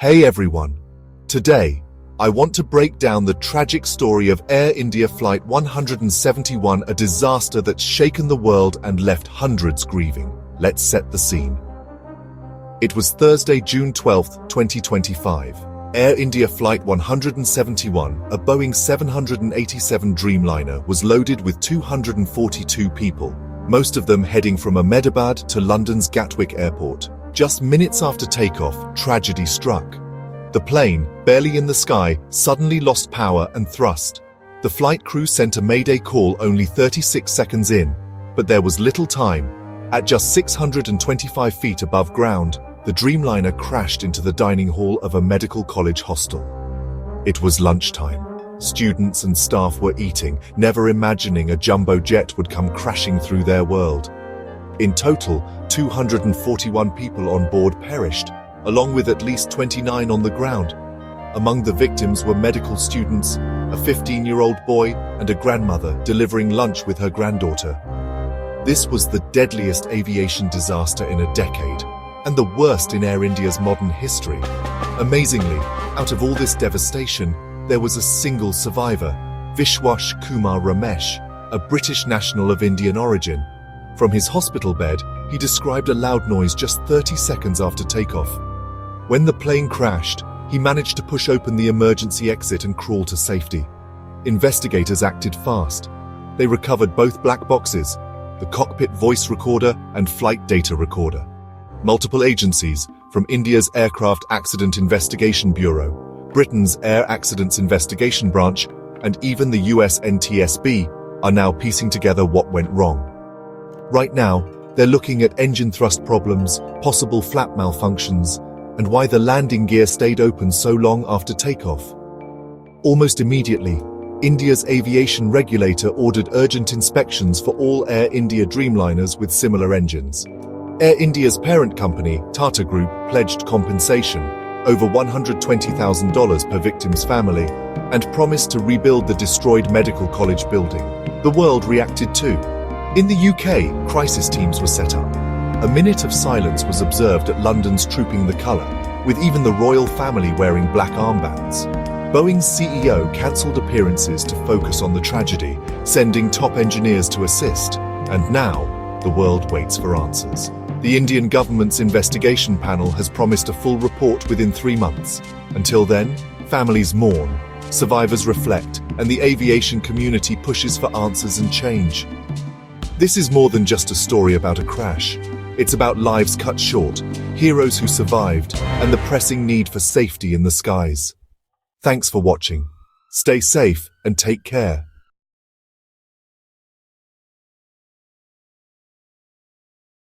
Hey everyone! Today, I want to break down the tragic story of Air India Flight 171, a disaster that's shaken the world and left hundreds grieving. Let's set the scene. It was Thursday, June 12, 2025. Air India Flight 171, a Boeing 787 Dreamliner, was loaded with 242 people, most of them heading from Ahmedabad to London's Gatwick Airport. Just minutes after takeoff, tragedy struck. The plane, barely in the sky, suddenly lost power and thrust. The flight crew sent a mayday call only 36 seconds in, but there was little time. At just 625 feet above ground, the Dreamliner crashed into the dining hall of a medical college hostel. It was lunchtime. Students and staff were eating, never imagining a jumbo jet would come crashing through their world. In total, 241 people on board perished, along with at least 29 on the ground. Among the victims were medical students, a 15-year-old boy, and a grandmother delivering lunch with her granddaughter. This was the deadliest aviation disaster in a decade, and the worst in Air India's modern history. Amazingly, out of all this devastation, there was a single survivor, Vishwas Kumar Ramesh, a British national of Indian origin. From his hospital bed, he described a loud noise just 30 seconds after takeoff. When the plane crashed, he managed to push open the emergency exit and crawl to safety. Investigators acted fast. They recovered both black boxes, the cockpit voice recorder and flight data recorder. Multiple agencies, from India's Aircraft Accident Investigation Bureau, Britain's Air Accidents Investigation Branch, and even the US NTSB, are now piecing together what went wrong. Right now, they're looking at engine thrust problems, possible flap malfunctions, and why the landing gear stayed open so long after takeoff. Almost immediately, India's aviation regulator ordered urgent inspections for all Air India Dreamliners with similar engines. Air India's parent company, Tata Group, pledged compensation, over $120,000 per victim's family, and promised to rebuild the destroyed medical college building. The world reacted too. In the UK, crisis teams were set up. A minute of silence was observed at London's Trooping the Colour, with even the royal family wearing black armbands. Boeing's CEO cancelled appearances to focus on the tragedy, sending top engineers to assist. And now, the world waits for answers. The Indian government's investigation panel has promised a full report within 3 months. Until then, families mourn, survivors reflect, and the aviation community pushes for answers and change. This is more than just a story about a crash. It's about lives cut short, heroes who survived, and the pressing need for safety in the skies. Thanks for watching. Stay safe and take care.